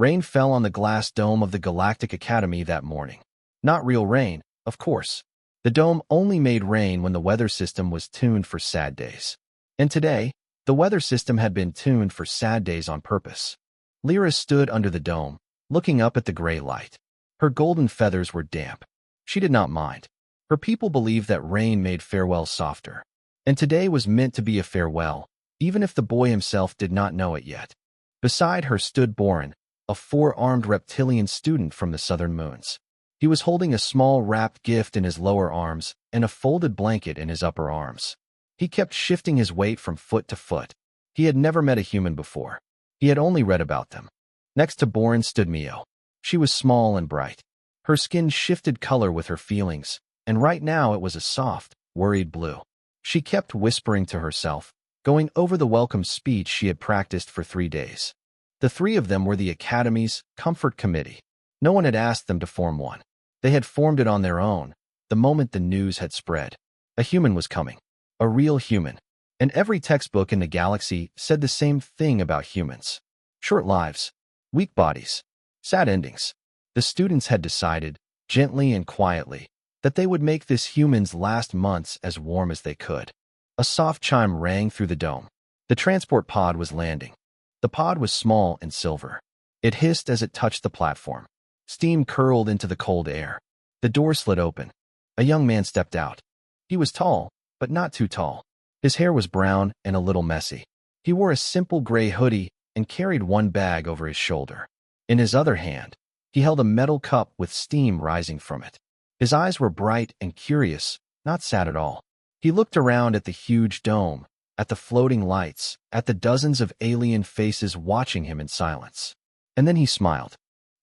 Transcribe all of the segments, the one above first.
Rain fell on the glass dome of the Galactic Academy that morning. Not real rain, of course. The dome only made rain when the weather system was tuned for sad days. And today, the weather system had been tuned for sad days on purpose. Lyra stood under the dome, looking up at the gray light. Her golden feathers were damp. She did not mind. Her people believed that rain made farewell softer. And today was meant to be a farewell, even if the boy himself did not know it yet. Beside her stood Borin, a four-armed reptilian student from the southern moons. He was holding a small wrapped gift in his lower arms and a folded blanket in his upper arms. He kept shifting his weight from foot to foot. He had never met a human before. He had only read about them. Next to Borin stood Mio. She was small and bright. Her skin shifted color with her feelings, and right now it was a soft, worried blue. She kept whispering to herself, going over the welcome speech she had practiced for 3 days. The three of them were the Academy's comfort committee. No one had asked them to form one. They had formed it on their own, the moment the news had spread. A human was coming. A real human. And every textbook in the galaxy said the same thing about humans. Short lives, weak bodies, sad endings. The students had decided, gently and quietly, that they would make this human's last months as warm as they could. A soft chime rang through the dome. The transport pod was landing. The pod was small and silver. It hissed as it touched the platform. Steam curled into the cold air. The door slid open. A young man stepped out. He was tall, but not too tall. His hair was brown and a little messy. He wore a simple gray hoodie and carried one bag over his shoulder. In his other hand, he held a metal cup with steam rising from it. His eyes were bright and curious, not sad at all. He looked around at the huge dome, at the floating lights, at the dozens of alien faces watching him in silence. And then he smiled.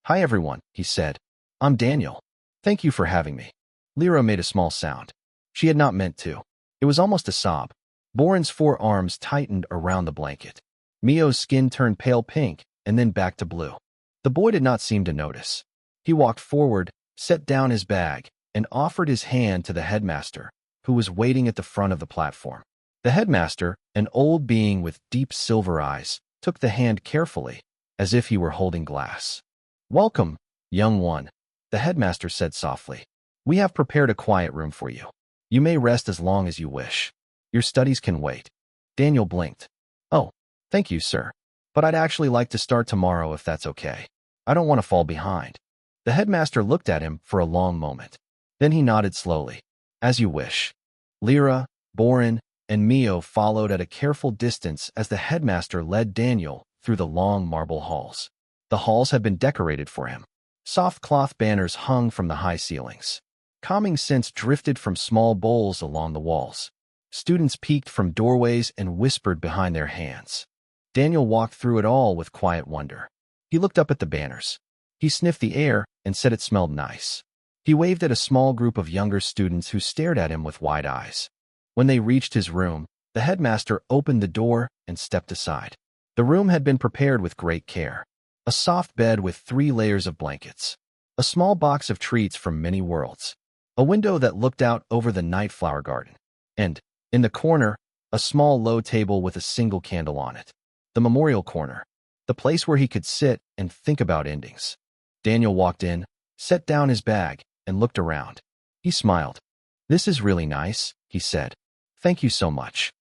"Hi everyone," he said. "I'm Daniel. Thank you for having me." Lyra made a small sound. She had not meant to. It was almost a sob. Borin's forearms tightened around the blanket. Mio's skin turned pale pink and then back to blue. The boy did not seem to notice. He walked forward, set down his bag, and offered his hand to the headmaster, who was waiting at the front of the platform. The headmaster, an old being with deep silver eyes, took the hand carefully, as if he were holding glass. "Welcome, young one," the headmaster said softly. "We have prepared a quiet room for you. You may rest as long as you wish. Your studies can wait." Daniel blinked. "Oh, thank you, sir. But I'd actually like to start tomorrow if that's okay. I don't want to fall behind." The headmaster looked at him for a long moment. Then he nodded slowly. "As you wish." Lyra, Borin, and Mio followed at a careful distance as the headmaster led Daniel through the long marble halls. The halls had been decorated for him. Soft cloth banners hung from the high ceilings. Calming scents drifted from small bowls along the walls. Students peeked from doorways and whispered behind their hands. Daniel walked through it all with quiet wonder. He looked up at the banners. He sniffed the air and said it smelled nice. He waved at a small group of younger students who stared at him with wide eyes. When they reached his room, the headmaster opened the door and stepped aside. The room had been prepared with great care. A soft bed with 3 layers of blankets. A small box of treats from many worlds. A window that looked out over the night flower garden. And, in the corner, a small low table with a single candle on it. The memorial corner. The place where he could sit and think about endings. Daniel walked in, set down his bag, and looked around. He smiled. "This is really nice," he said. "Thank you so much."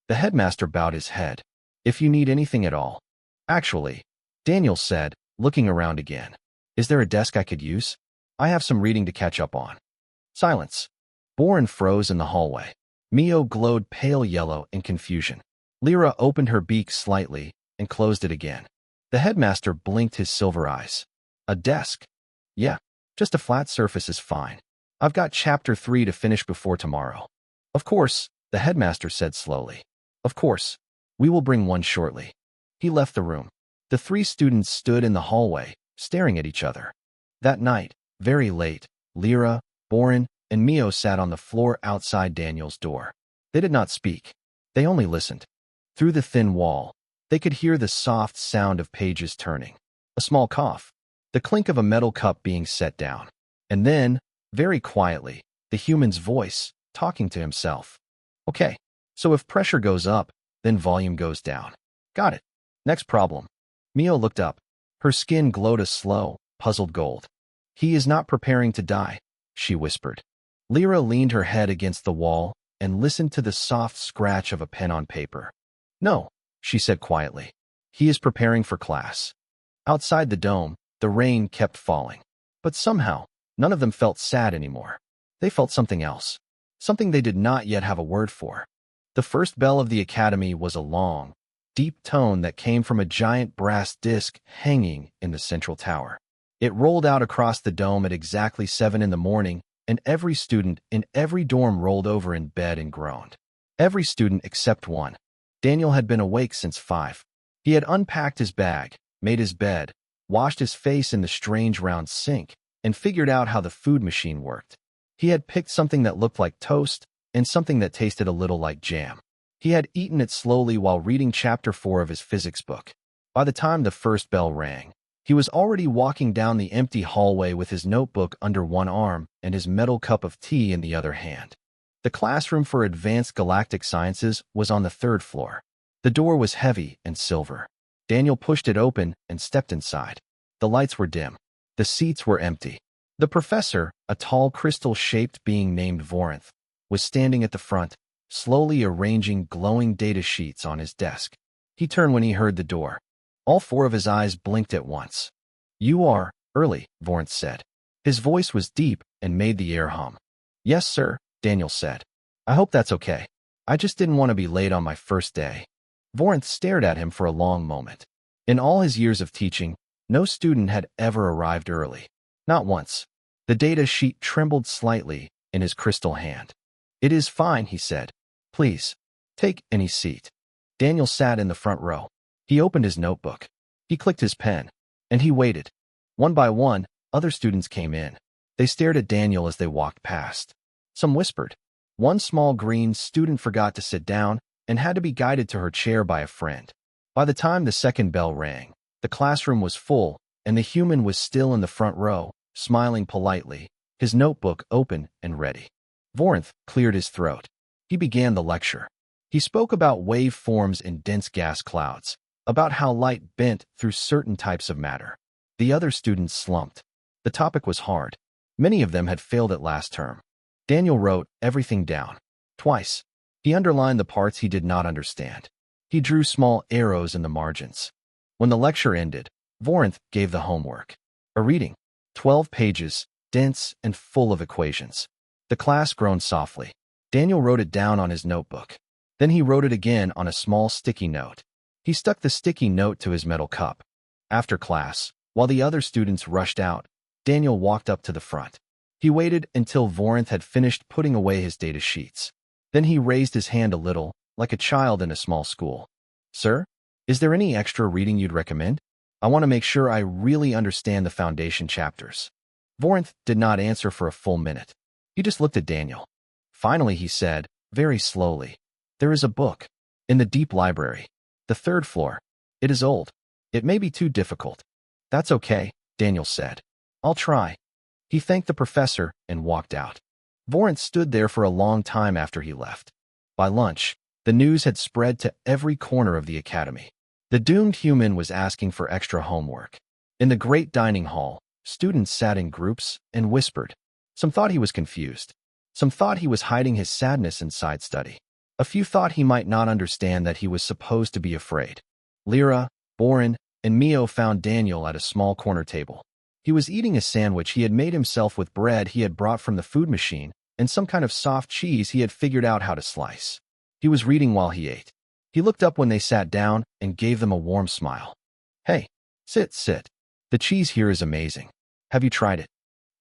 The headmaster bowed his head. "If you need anything at all." "Actually," Daniel said, looking around again. "Is there a desk I could use? I have some reading to catch up on." Silence. Borin froze in the hallway. Mio glowed pale yellow in confusion. Lyra opened her beak slightly and closed it again. The headmaster blinked his silver eyes. "A desk? Yeah, just a flat surface is fine. I've got chapter 3 to finish before tomorrow." "Of course," the headmaster said slowly. "Of course. We will bring one shortly." He left the room. The 3 students stood in the hallway, staring at each other. That night, very late, Lyra, Borin, and Mio sat on the floor outside Daniel's door. They did not speak. They only listened. Through the thin wall, they could hear the soft sound of pages turning. A small cough. The clink of a metal cup being set down. And then, very quietly, the human's voice, talking to himself. "Okay, so if pressure goes up, then volume goes down. Got it. Next problem." Mio looked up. Her skin glowed a slow, puzzled gold. "He is not preparing to die," she whispered. Lyra leaned her head against the wall and listened to the soft scratch of a pen on paper. "No," she said quietly. "He is preparing for class." Outside the dome, the rain kept falling. But somehow, none of them felt sad anymore. They felt something else. Something they did not yet have a word for. The first bell of the academy was a long, deep tone that came from a giant brass disc hanging in the central tower. It rolled out across the dome at exactly 7 in the morning, and every student in every dorm rolled over in bed and groaned. Every student except one. Daniel had been awake since 5. He had unpacked his bag, made his bed, washed his face in the strange round sink, and figured out how the food machine worked. He had picked something that looked like toast and something that tasted a little like jam. He had eaten it slowly while reading chapter 4 of his physics book. By the time the first bell rang, he was already walking down the empty hallway with his notebook under one arm and his metal cup of tea in the other hand. The classroom for advanced galactic sciences was on the 3rd floor. The door was heavy and silver. Daniel pushed it open and stepped inside. The lights were dim. The seats were empty. The professor, a tall crystal-shaped being named Vorinth, was standing at the front, slowly arranging glowing data sheets on his desk. He turned when he heard the door. All 4 of his eyes blinked at once. "You are early," Vorinth said. His voice was deep and made the air hum. "Yes, sir," Daniel said. "I hope that's okay. I just didn't want to be late on my first day." Vorinth stared at him for a long moment. In all his years of teaching, no student had ever arrived early. Not once. The data sheet trembled slightly in his crystal hand. "It is fine," he said. "Please, take any seat." Daniel sat in the front row. He opened his notebook. He clicked his pen, and he waited. One by one, other students came in. They stared at Daniel as they walked past. Some whispered. One small green student forgot to sit down and had to be guided to her chair by a friend. By the time the second bell rang, the classroom was full, and the human was still in the front row, smiling politely, his notebook open and ready. Vorinth cleared his throat. He began the lecture. He spoke about wave forms in dense gas clouds, about how light bent through certain types of matter. The other students slumped. The topic was hard. Many of them had failed it last term. Daniel wrote everything down. Twice. He underlined the parts he did not understand. He drew small arrows in the margins. When the lecture ended, Vorinth gave the homework. A reading. 12 pages, dense and full of equations. The class groaned softly. Daniel wrote it down on his notebook. Then he wrote it again on a small sticky note. He stuck the sticky note to his metal cup. After class, while the other students rushed out, Daniel walked up to the front. He waited until Vorinth had finished putting away his data sheets. Then he raised his hand a little, like a child in a small school. "Sir, is there any extra reading you'd recommend? I want to make sure I really understand the foundation chapters." Vorinth did not answer for a full minute. He just looked at Daniel. Finally, he said, very slowly, "There is a book. In the deep library. The 3rd floor. It is old. It may be too difficult." "That's okay," Daniel said. "I'll try." He thanked the professor and walked out. Vorinth stood there for a long time after he left. By lunch, the news had spread to every corner of the academy. The doomed human was asking for extra homework. In the great dining hall, students sat in groups and whispered. Some thought he was confused. Some thought he was hiding his sadness inside study. A few thought he might not understand that he was supposed to be afraid. Lyra, Borin, and Mio found Daniel at a small corner table. He was eating a sandwich he had made himself with bread he had brought from the food machine and some kind of soft cheese he had figured out how to slice. He was reading while he ate. He looked up when they sat down and gave them a warm smile. "Hey, sit. The cheese here is amazing. Have you tried it?"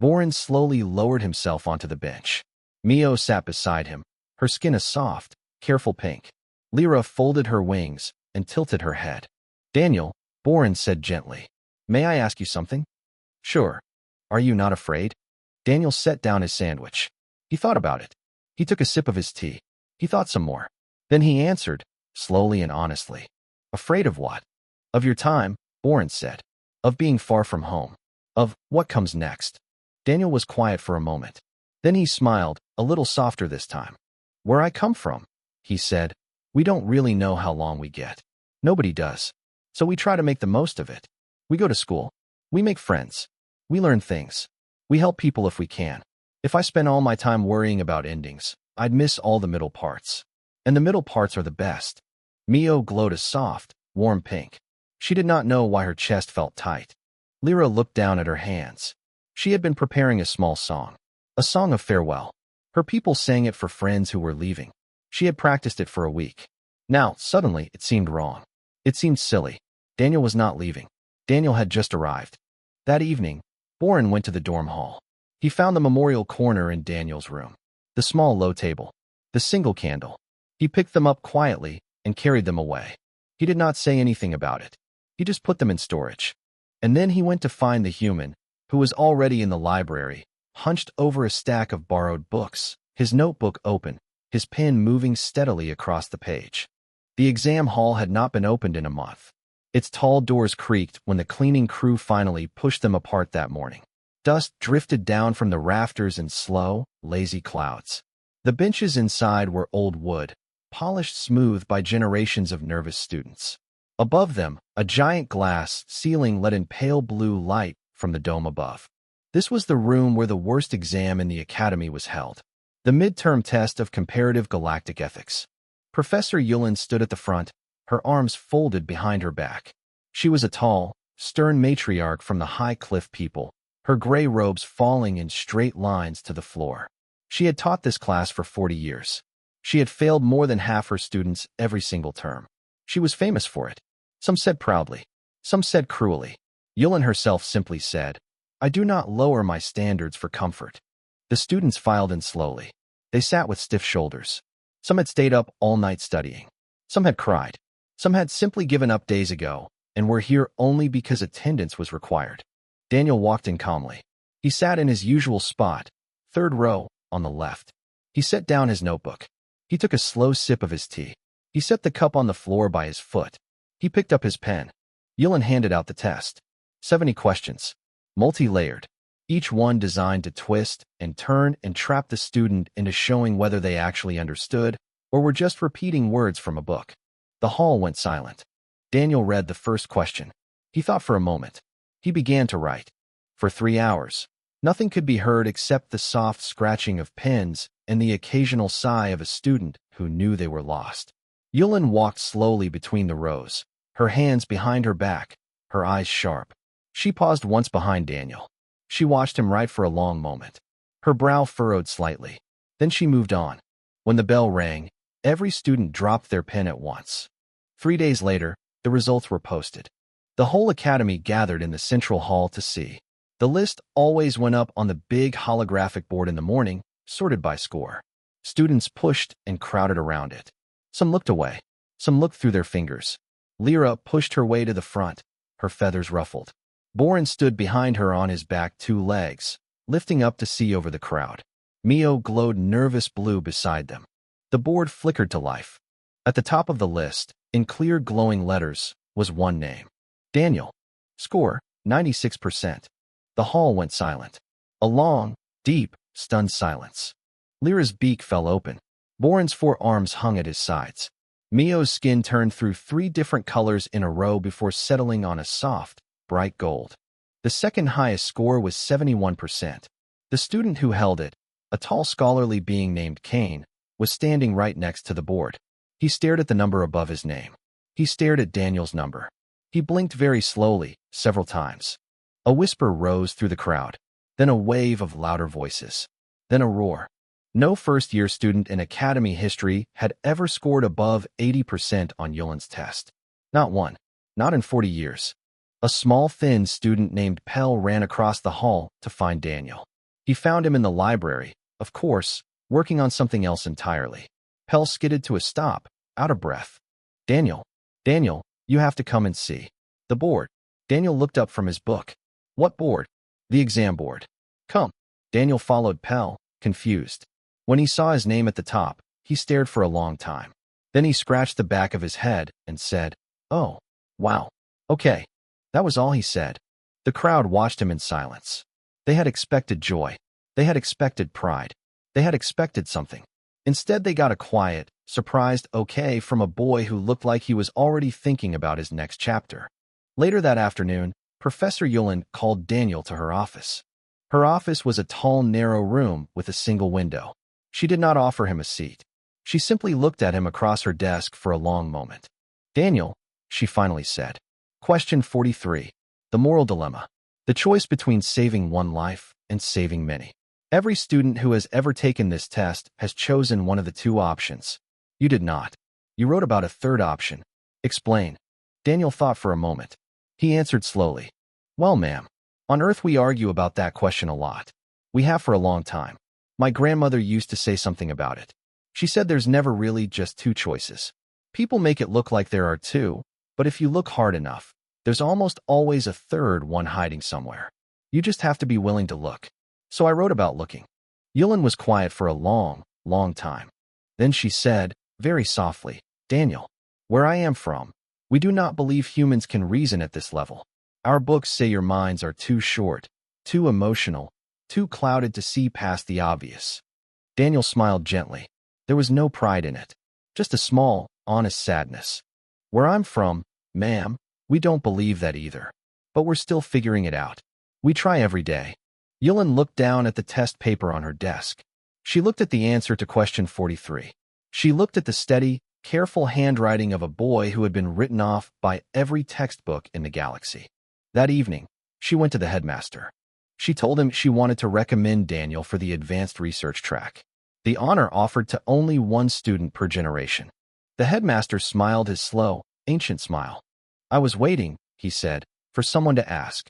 Borin slowly lowered himself onto the bench. Mio sat beside him, her skin a soft, careful pink. Lyra folded her wings and tilted her head. "Daniel," Borin said gently, "may I ask you something?" "Sure. Are you not afraid?" Daniel set down his sandwich. He thought about it. He took a sip of his tea. He thought some more. Then he answered, slowly and honestly. "Afraid of what?" "Of your time," Borin said. "Of being far from home. Of what comes next." Daniel was quiet for a moment. Then he smiled, a little softer this time. "Where I come from," he said, "we don't really know how long we get. Nobody does. So we try to make the most of it. We go to school. We make friends. We learn things. We help people if we can. If I spent all my time worrying about endings, I'd miss all the middle parts. And the middle parts are the best. Mio glowed a soft, warm pink. She did not know why her chest felt tight. Lyra looked down at her hands. She had been preparing a small song. A song of farewell. Her people sang it for friends who were leaving. She had practiced it for a week. Now, suddenly, it seemed wrong. It seemed silly. Daniel was not leaving. Daniel had just arrived. That evening, Boren went to the dorm hall. He found the memorial corner in Daniel's room. The small low table. The single candle. He picked them up quietly and carried them away. He did not say anything about it. He just put them in storage. And then he went to find the human, who was already in the library, hunched over a stack of borrowed books, his notebook open, his pen moving steadily across the page. The exam hall had not been opened in a month. Its tall doors creaked when the cleaning crew finally pushed them apart that morning. Dust drifted down from the rafters in slow, lazy clouds. The benches inside were old wood, polished smooth by generations of nervous students. Above them, a giant glass ceiling let in pale blue light from the dome above. This was the room where the worst exam in the academy was held. The midterm test of comparative galactic ethics. Professor Yulin stood at the front, her arms folded behind her back. She was a tall, stern matriarch from the High Cliff people, her gray robes falling in straight lines to the floor. She had taught this class for 40 years. She had failed more than half her students every single term. She was famous for it. Some said proudly. Some said cruelly. Yulin herself simply said, "I do not lower my standards for comfort." The students filed in slowly. They sat with stiff shoulders. Some had stayed up all night studying. Some had cried. Some had simply given up days ago and were here only because attendance was required. Daniel walked in calmly. He sat in his usual spot, third row, on the left. He set down his notebook. He took a slow sip of his tea. He set the cup on the floor by his foot. He picked up his pen. Yulin handed out the test. 70 questions. Multi-layered. Each one designed to twist and turn and trap the student into showing whether they actually understood or were just repeating words from a book. The hall went silent. Daniel read the first question. He thought for a moment. He began to write. For 3 hours, nothing could be heard except the soft scratching of pens and the occasional sigh of a student who knew they were lost. Yulin walked slowly between the rows, her hands behind her back, her eyes sharp. She paused once behind Daniel. She watched him write for a long moment. Her brow furrowed slightly. Then she moved on. When the bell rang, every student dropped their pen at once. 3 days later, the results were posted. The whole academy gathered in the central hall to see. The list always went up on the big holographic board in the morning, sorted by score. Students pushed and crowded around it. Some looked away. Some looked through their fingers. Lyra pushed her way to the front, her feathers ruffled. Boren stood behind her on his back 2 legs, lifting up to see over the crowd. Mio glowed nervous blue beside them. The board flickered to life. At the top of the list, in clear glowing letters, was one name. Daniel. Score, 96%. The hall went silent. A long, deep, stunned silence. Lyra's beak fell open. Boren's 4 arms hung at his sides. Mio's skin turned through 3 different colors in a row before settling on a soft, bright gold. The second highest score was 71%. The student who held it, a tall scholarly being named Kane, was standing right next to the board. He stared at the number above his name. He stared at Daniel's number. He blinked very slowly, several times. A whisper rose through the crowd, then a wave of louder voices, then a roar. No first-year student in academy history had ever scored above 80% on Yulin's test. Not one. Not in 40 years. A small, thin student named Pell ran across the hall to find Daniel. He found him in the library, of course, working on something else entirely. Pell skidded to a stop, out of breath. Daniel, you have to come and see. The board. Daniel looked up from his book. What board? The exam board. Come. Daniel followed Pell, confused. When he saw his name at the top, he stared for a long time. Then he scratched the back of his head and said, "Oh, wow. Okay." That was all he said. The crowd watched him in silence. They had expected joy. They had expected pride. They had expected something. Instead, they got a quiet, surprised okay from a boy who looked like he was already thinking about his next chapter. Later that afternoon, Professor Yulin called Daniel to her office. Her office was a tall, narrow room with a single window. She did not offer him a seat. She simply looked at him across her desk for a long moment. Daniel, she finally said. Question 43. The moral dilemma. The choice between saving one life and saving many. Every student who has ever taken this test has chosen one of the two options. You did not. You wrote about a third option. Explain. Daniel thought for a moment. He answered slowly. Well, ma'am, on Earth we argue about that question a lot. We have for a long time. My grandmother used to say something about it. She said there's never really just two choices. People make it look like there are two, but if you look hard enough, there's almost always a third one hiding somewhere. You just have to be willing to look. So I wrote about looking. Yulin was quiet for a long, long time. Then she said, very softly, Daniel, where I am from, we do not believe humans can reason at this level. Our books say your minds are too short, too emotional, too clouded to see past the obvious. Daniel smiled gently. There was no pride in it, just a small, honest sadness. Where I'm from, ma'am, we don't believe that either. But we're still figuring it out. We try every day. Yulin looked down at the test paper on her desk. She looked at the answer to question 43. She looked at the steady, careful handwriting of a boy who had been written off by every textbook in the galaxy. That evening, she went to the headmaster. She told him she wanted to recommend Daniel for the advanced research track. The honor offered to only one student per generation. The headmaster smiled his slow, ancient smile. I was waiting, he said, for someone to ask.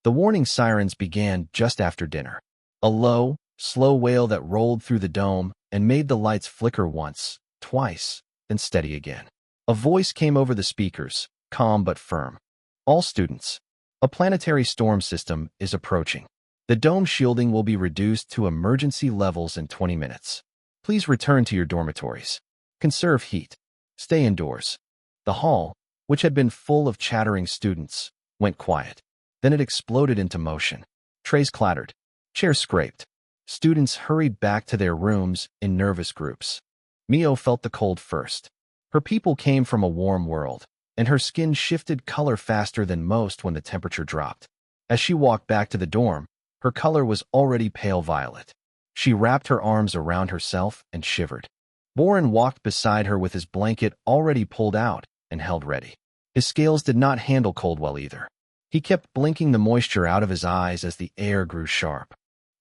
The warning sirens began just after dinner. A low, slow wail that rolled through the dome and made the lights flicker once, twice, then steady again. A voice came over the speakers, calm but firm. All students. A planetary storm system is approaching. The dome shielding will be reduced to emergency levels in 20 minutes. Please return to your dormitories. Conserve heat. Stay indoors. The hall, which had been full of chattering students, went quiet. Then it exploded into motion. Trays clattered. Chairs scraped. Students hurried back to their rooms in nervous groups. Mio felt the cold first. Her people came from a warm world, and her skin shifted color faster than most when the temperature dropped. As she walked back to the dorm, her color was already pale violet. She wrapped her arms around herself and shivered. Boren walked beside her with his blanket already pulled out and held ready. His scales did not handle cold well either. He kept blinking the moisture out of his eyes as the air grew sharp.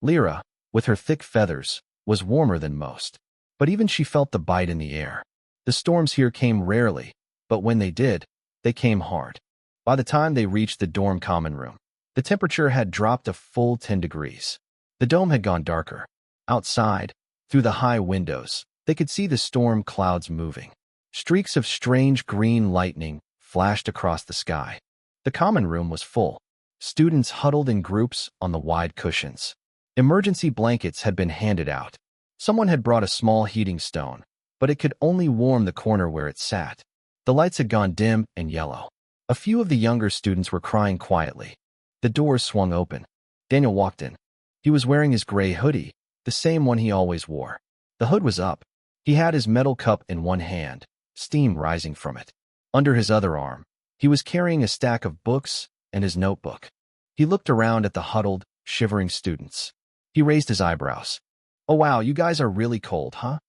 Lyra, with her thick feathers, was warmer than most. But even she felt the bite in the air. The storms here came rarely, but when they did, they came hard. By the time they reached the dorm common room, the temperature had dropped a full 10 degrees. The dome had gone darker. Outside, through the high windows, they could see the storm clouds moving. Streaks of strange green lightning flashed across the sky. The common room was full. Students huddled in groups on the wide cushions. Emergency blankets had been handed out. Someone had brought a small heating stone, but it could only warm the corner where it sat. The lights had gone dim and yellow. A few of the younger students were crying quietly. The doors swung open. Daniel walked in. He was wearing his gray hoodie, the same one he always wore. The hood was up. He had his metal cup in one hand, steam rising from it. Under his other arm, he was carrying a stack of books and his notebook. He looked around at the huddled, shivering students. He raised his eyebrows. Oh wow, you guys are really cold, huh?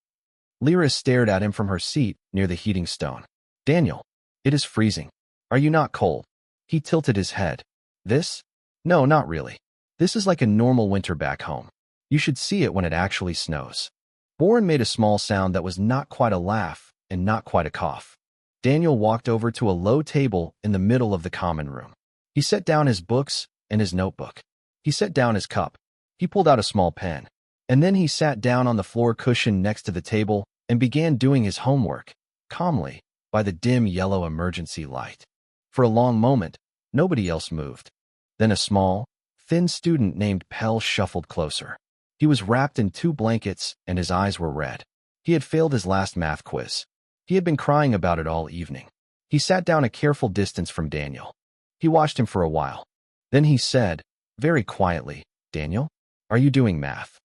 Lyra stared at him from her seat near the heating stone. Daniel, it is freezing. Are you not cold? He tilted his head. This? No, not really. This is like a normal winter back home. You should see it when it actually snows. Boren made a small sound that was not quite a laugh and not quite a cough. Daniel walked over to a low table in the middle of the common room. He set down his books and his notebook. He set down his cup. He pulled out a small pen. And then he sat down on the floor cushion next to the table and began doing his homework, calmly, by the dim yellow emergency light. For a long moment, nobody else moved. Then a small, thin student named Pell shuffled closer. He was wrapped in 2 blankets and his eyes were red. He had failed his last math quiz. He had been crying about it all evening. He sat down a careful distance from Daniel. He watched him for a while. Then he said, very quietly, Daniel, are you doing math?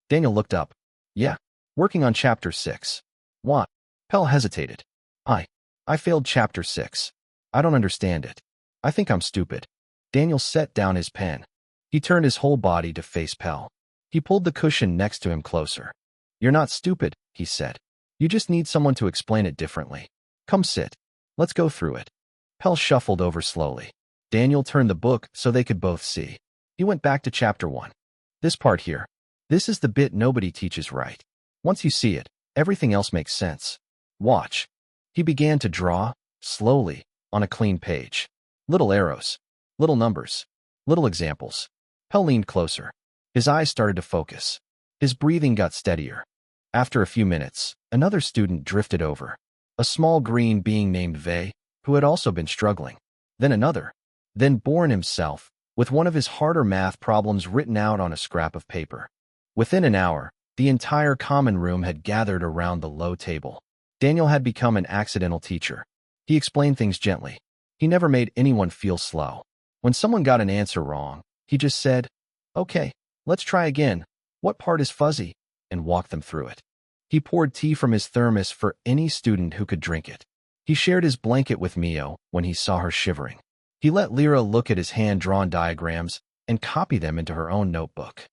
Daniel looked up. Yeah, working on chapter 6. What? Pell hesitated. I failed chapter 6. I don't understand it. I think I'm stupid. Daniel set down his pen. He turned his whole body to face Pell. He pulled the cushion next to him closer. "You're not stupid," he said. "You just need someone to explain it differently. Come sit. Let's go through it." Pell shuffled over slowly. Daniel turned the book so they could both see. He went back to chapter 1. "This part here. This is the bit nobody teaches right. Once you see it, everything else makes sense. Watch." He began to draw, slowly, on a clean page. Little arrows, little numbers, little examples. Pell leaned closer. His eyes started to focus. His breathing got steadier. After a few minutes, another student drifted over. A small green being named Vey, who had also been struggling. Then another. Then Bourne himself, with one of his harder math problems written out on a scrap of paper. Within an hour, the entire common room had gathered around the low table. Daniel had become an accidental teacher. He explained things gently. He never made anyone feel slow. When someone got an answer wrong, he just said, "Okay, let's try again. What part is fuzzy?" and walked them through it. He poured tea from his thermos for any student who could drink it. He shared his blanket with Mio when he saw her shivering. He let Lyra look at his hand-drawn diagrams and copy them into her own notebook.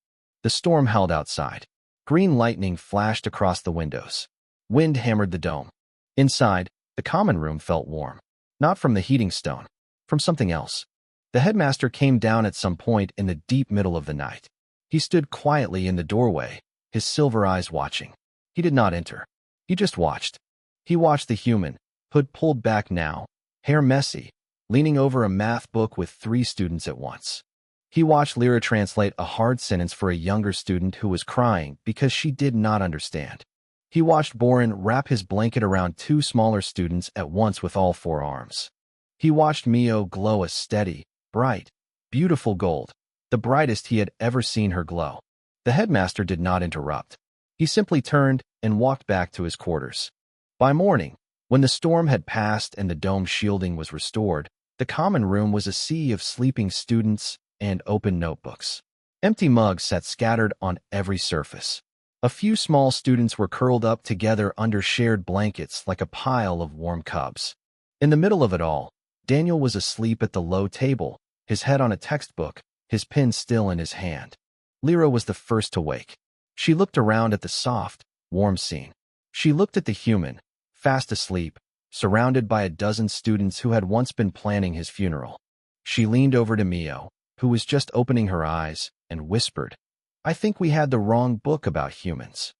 The storm howled outside. Green lightning flashed across the windows. Wind hammered the dome. Inside, the common room felt warm. Not from the heating stone, from something else. The headmaster came down at some point in the deep middle of the night. He stood quietly in the doorway, his silver eyes watching. He did not enter. He just watched. He watched the human, hood pulled back now, hair messy, leaning over a math book with 3 students at once. He watched Lyra translate a hard sentence for a younger student who was crying because she did not understand. He watched Boren wrap his blanket around 2 smaller students at once with all 4 arms. He watched Mio glow a steady, bright, beautiful gold, the brightest he had ever seen her glow. The headmaster did not interrupt. He simply turned and walked back to his quarters. By morning, when the storm had passed and the dome shielding was restored, the common room was a sea of sleeping students and open notebooks. Empty mugs sat scattered on every surface. A few small students were curled up together under shared blankets like a pile of warm cubs. In the middle of it all, Daniel was asleep at the low table, his head on a textbook, his pen still in his hand. Lyra was the first to wake. She looked around at the soft, warm scene. She looked at the human, fast asleep, surrounded by a dozen students who had once been planning his funeral. She leaned over to Mio, who was just opening her eyes, and whispered, "I think we had the wrong book about humans."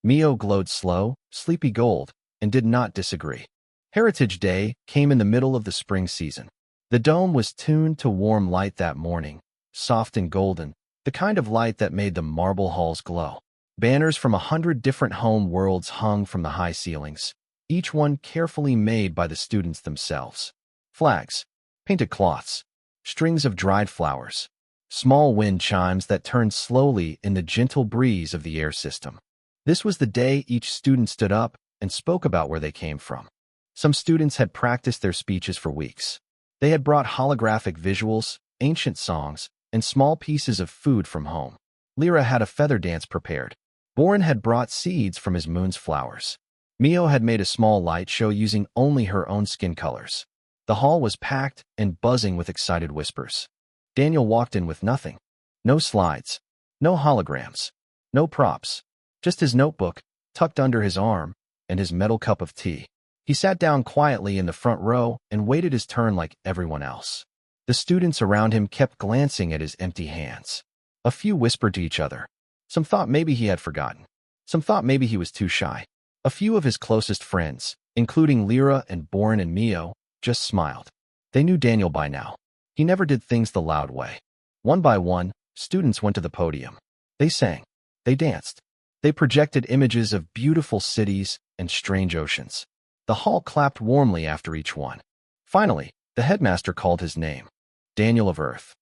Mio glowed slow, sleepy gold, and did not disagree. Heritage Day came in the middle of the spring season. The dome was tuned to warm light that morning, soft and golden, the kind of light that made the marble halls glow. Banners from 100 different home worlds hung from the high ceilings, each one carefully made by the students themselves. Flags, painted cloths, strings of dried flowers, small wind chimes that turned slowly in the gentle breeze of the air system. This was the day each student stood up and spoke about where they came from. Some students had practiced their speeches for weeks. They had brought holographic visuals, ancient songs, and small pieces of food from home. Lyra had a feather dance prepared. Boren had brought seeds from his moon's flowers. Mio had made a small light show using only her own skin colors. The hall was packed and buzzing with excited whispers. Daniel walked in with nothing. No slides, no holograms, no props, just his notebook, tucked under his arm, and his metal cup of tea. He sat down quietly in the front row and waited his turn like everyone else. The students around him kept glancing at his empty hands. A few whispered to each other. Some thought maybe he had forgotten. Some thought maybe he was too shy. A few of his closest friends, including Lyra and Boren and Mio, just smiled. They knew Daniel by now. He never did things the loud way. One by one, students went to the podium. They sang. They danced. They projected images of beautiful cities and strange oceans. The hall clapped warmly after each one. Finally, the headmaster called his name. Daniel of Earth.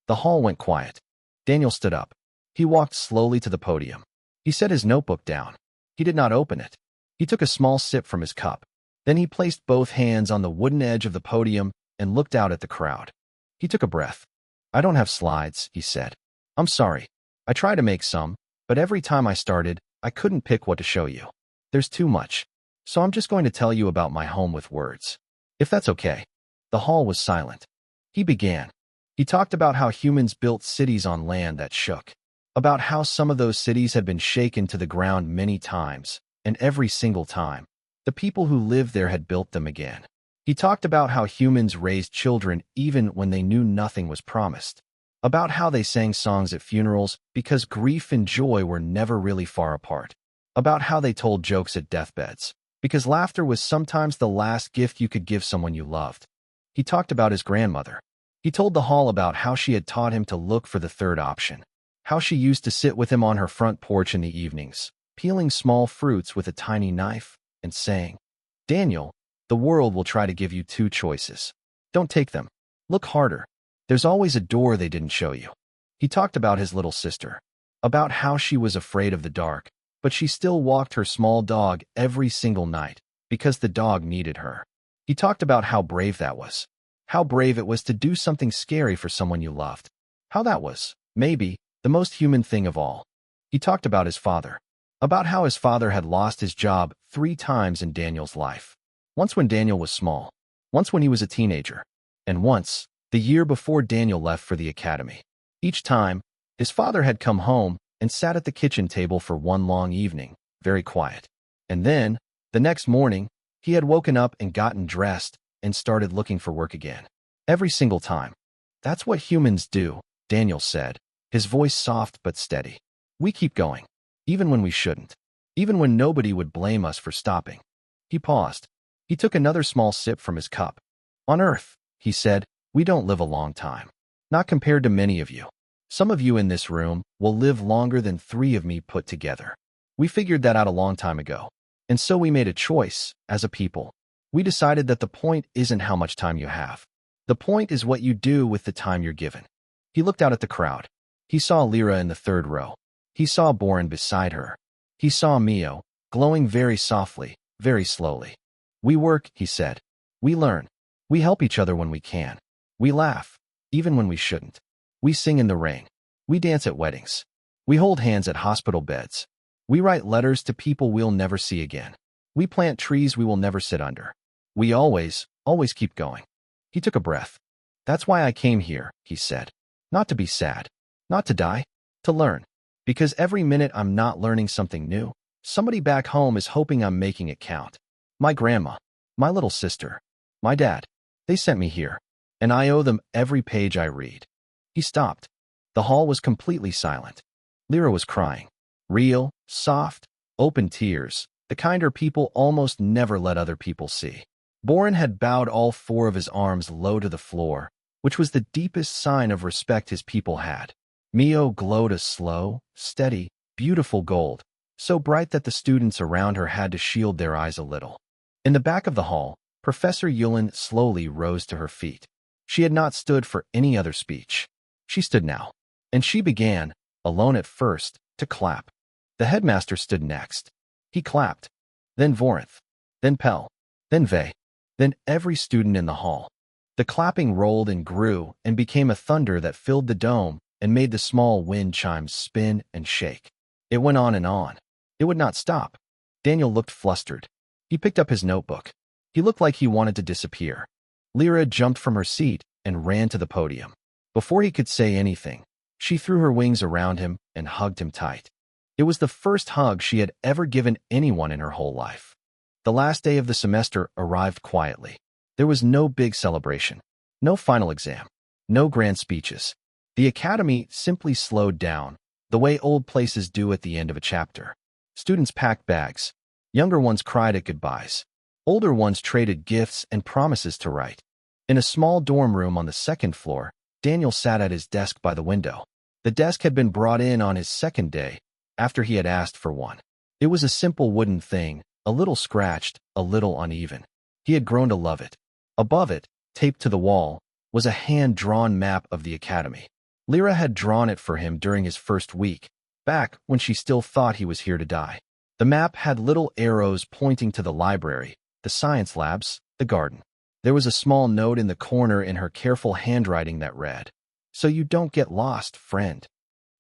The hall went quiet. Daniel stood up. He walked slowly to the podium. He set his notebook down. He did not open it. He took a small sip from his cup. Then he placed both hands on the wooden edge of the podium and looked out at the crowd. He took a breath. "I don't have slides," he said. "I'm sorry. I tried to make some, but every time I started, I couldn't pick what to show you. There's too much. So I'm just going to tell you about my home with words. If that's okay." The hall was silent. He began. He talked about how humans built cities on land that shook, about how some of those cities had been shaken to the ground many times, and every single time, the people who lived there had built them again. He talked about how humans raised children even when they knew nothing was promised, about how they sang songs at funerals because grief and joy were never really far apart, about how they told jokes at deathbeds because laughter was sometimes the last gift you could give someone you loved. He talked about his grandmother. He told the hall about how she had taught him to look for the third option, how she used to sit with him on her front porch in the evenings, peeling small fruits with a tiny knife and saying, "Daniel, the world will try to give you two choices. Don't take them. Look harder. There's always a door they didn't show you." He talked about his little sister, about how she was afraid of the dark, but she still walked her small dog every single night because the dog needed her. He talked about how brave that was, how brave it was to do something scary for someone you loved, how that was, maybe, the most human thing of all. He talked about his father, about how his father had lost his job 3 times in Daniel's life. Once when Daniel was small, once when he was a teenager, and once, the year before Daniel left for the academy. Each time, his father had come home and sat at the kitchen table for one long evening, very quiet. And then, the next morning, he had woken up and gotten dressed and started looking for work again. Every single time. "That's what humans do," Daniel said, his voice soft but steady. "We keep going, even when we shouldn't, even when nobody would blame us for stopping." He paused. He took another small sip from his cup. "On Earth," he said, "we don't live a long time. Not compared to many of you. Some of you in this room will live longer than 3 of me put together. We figured that out a long time ago. And so we made a choice, as a people. We decided that the point isn't how much time you have. The point is what you do with the time you're given." He looked out at the crowd. He saw Lyra in the 3rd row. He saw Boren beside her. He saw Mio, glowing very softly, very slowly. "We work," he said. "We learn. We help each other when we can. We laugh, even when we shouldn't. We sing in the rain. We dance at weddings. We hold hands at hospital beds. We write letters to people we'll never see again. We plant trees we will never sit under. We always keep going." He took a breath. "That's why I came here," he said. "Not to be sad. Not to die. To learn. Because every minute I'm not learning something new, somebody back home is hoping I'm making it count. My grandma, my little sister, my dad, they sent me here, and I owe them every page I read." He stopped. The hall was completely silent. Lyra was crying. Real, soft, open tears, the kind her people almost never let other people see. Boren had bowed all 4 of his arms low to the floor, which was the deepest sign of respect his people had. Mio glowed a slow, steady, beautiful gold, so bright that the students around her had to shield their eyes a little. In the back of the hall, Professor Yulin slowly rose to her feet. She had not stood for any other speech. She stood now, and she began, alone at first, to clap. The headmaster stood next. He clapped. Then Vorinth. Then Pell. Then Vey. Then every student in the hall. The clapping rolled and grew and became a thunder that filled the dome and made the small wind chimes spin and shake. It went on and on. It would not stop. Daniel looked flustered. He picked up his notebook. He looked like he wanted to disappear. Lyra jumped from her seat and ran to the podium. Before he could say anything, she threw her wings around him and hugged him tight. It was the first hug she had ever given anyone in her whole life. The last day of the semester arrived quietly. There was no big celebration, no final exam, no grand speeches. The academy simply slowed down, the way old places do at the end of a chapter. Students packed bags. Younger ones cried at goodbyes. Older ones traded gifts and promises to write. In a small dorm room on the 2nd floor, Daniel sat at his desk by the window. The desk had been brought in on his 2nd day, after he had asked for one. It was a simple wooden thing, a little scratched, a little uneven. He had grown to love it. Above it, taped to the wall, was a hand-drawn map of the academy. Lyra had drawn it for him during his first week, back when she still thought he was here to die. The map had little arrows pointing to the library, the science labs, the garden. There was a small note in the corner in her careful handwriting that read, "So you don't get lost, friend."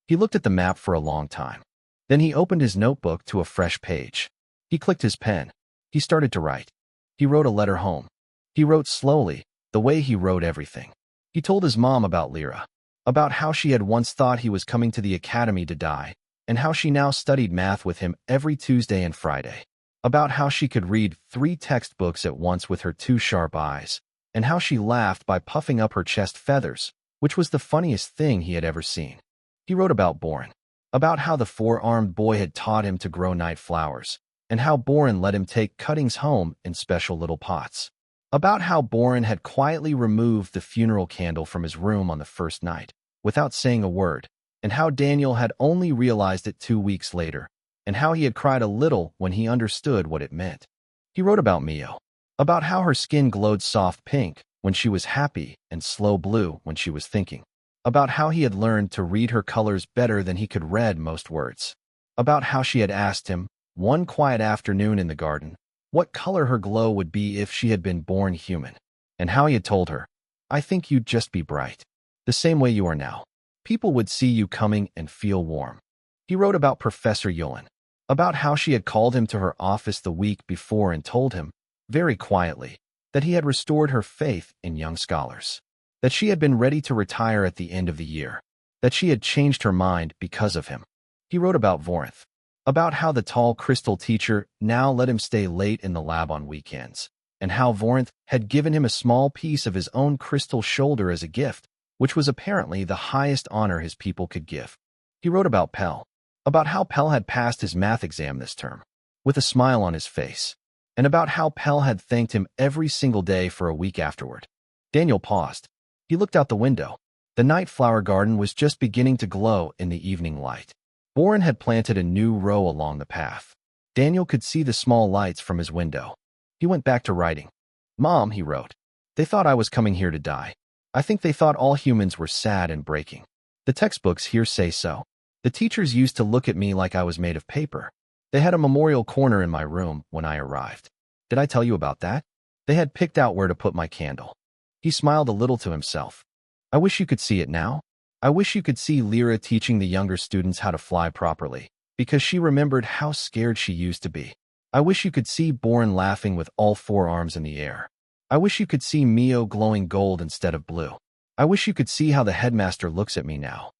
He looked at the map for a long time. Then he opened his notebook to a fresh page. He clicked his pen. He started to write. He wrote a letter home. He wrote slowly, the way he wrote everything. He told his mom about Lyra, about how she had once thought he was coming to the academy to die, and how she now studied math with him every Tuesday and Friday, about how she could read 3 textbooks at once with her 2 sharp eyes, and how she laughed by puffing up her chest feathers, which was the funniest thing he had ever seen. He wrote about Boren, about how the 4-armed boy had taught him to grow night flowers, and how Boren let him take cuttings home in special little pots, about how Boren had quietly removed the funeral candle from his room on the first night, without saying a word, and how Daniel had only realized it 2 weeks later, and how he had cried a little when he understood what it meant. He wrote about Mio, about how her skin glowed soft pink when she was happy and slow blue when she was thinking, about how he had learned to read her colors better than he could read most words, about how she had asked him, one quiet afternoon in the garden, what color her glow would be if she had been born human, and how he had told her, "I think you'd just be bright, the same way you are now. People would see you coming and feel warm." He wrote about Professor Yulin, about how she had called him to her office the week before and told him, very quietly, that he had restored her faith in young scholars, that she had been ready to retire at the end of the year, that she had changed her mind because of him. He wrote about Vorinth, about how the tall crystal teacher now let him stay late in the lab on weekends, and how Vorinth had given him a small piece of his own crystal shoulder as a gift, which was apparently the highest honor his people could give. He wrote about Pell, about how Pell had passed his math exam this term, with a smile on his face, and about how Pell had thanked him every single day for a week afterward. Daniel paused. He looked out the window. The night flower garden was just beginning to glow in the evening light. Boren had planted a new row along the path. Daniel could see the small lights from his window. He went back to writing. "Mom," he wrote, "they thought I was coming here to die. I think they thought all humans were sad and breaking. The textbooks here say so. The teachers used to look at me like I was made of paper. They had a memorial corner in my room when I arrived. Did I tell you about that? They had picked out where to put my candle." He smiled a little to himself. "I wish you could see it now. I wish you could see Lyra teaching the younger students how to fly properly, because she remembered how scared she used to be. I wish you could see Boren laughing with all 4 arms in the air. I wish you could see Mio glowing gold instead of blue. I wish you could see how the headmaster looks at me now."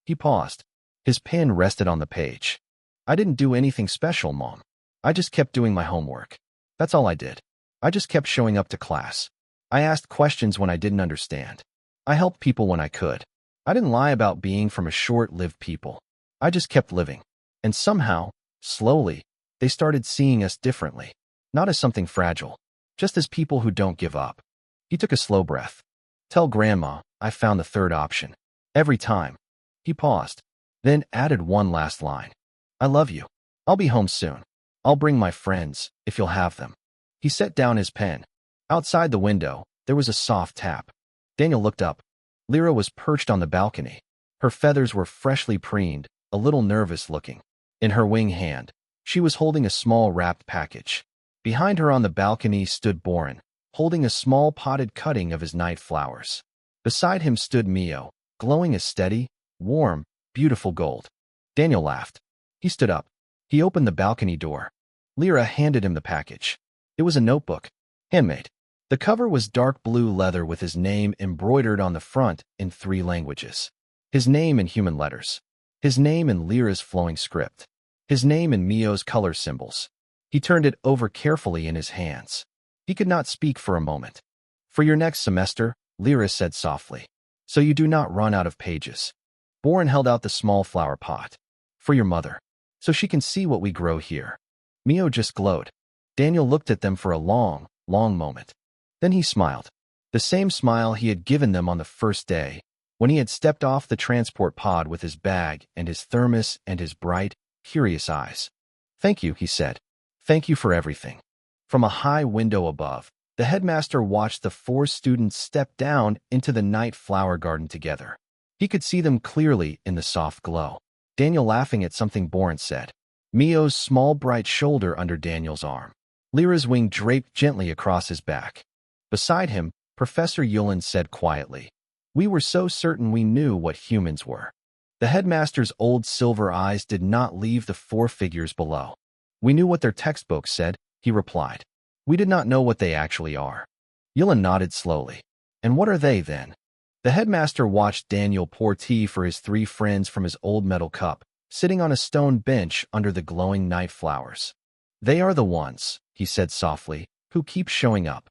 He paused. His pen rested on the page. "I didn't do anything special, Mom. I just kept doing my homework. That's all I did. I just kept showing up to class. I asked questions when I didn't understand. I helped people when I could. I didn't lie about being from a short-lived people. I just kept living. And somehow, slowly, they started seeing us differently, not as something fragile, just as people who don't give up." He took a slow breath. "Tell Grandma I found the third option. Every time." He paused, then added one last line. "I love you. I'll be home soon. I'll bring my friends, if you'll have them." He set down his pen. Outside the window, there was a soft tap. Daniel looked up. Lyra was perched on the balcony. Her feathers were freshly preened, a little nervous looking. In her wing hand, she was holding a small wrapped package. Behind her on the balcony stood Boren, holding a small potted cutting of his night flowers. Beside him stood Mio, glowing a steady, warm, beautiful gold. Daniel laughed. He stood up. He opened the balcony door. Lyra handed him the package. It was a notebook, handmade. The cover was dark blue leather with his name embroidered on the front in 3 languages. His name in human letters. His name in Lyra's flowing script. His name in Mio's color symbols. He turned it over carefully in his hands. He could not speak for a moment. "For your next semester," Lyra said softly, "so you do not run out of pages." Boren held out the small flower pot. "For your mother, so she can see what we grow here." Mio just glowed. Daniel looked at them for a long, long moment. Then he smiled. The same smile he had given them on the first day, when he had stepped off the transport pod with his bag and his thermos and his bright, curious eyes. "Thank you," he said. "Thank you for everything." From a high window above, the headmaster watched the 4 students step down into the night flower garden together. He could see them clearly in the soft glow. Daniel laughing at something Boren said. Mio's small bright shoulder under Daniel's arm. Lyra's wing draped gently across his back. Beside him, Professor Yulin said quietly, "We were so certain we knew what humans were." The headmaster's old silver eyes did not leave the 4 figures below. "We knew what their textbooks said," he replied. "We did not know what they actually are." Yulin nodded slowly. "And what are they, then?" The headmaster watched Daniel pour tea for his three friends from his old metal cup, sitting on a stone bench under the glowing night flowers. "They are the ones," he said softly, "who keep showing up.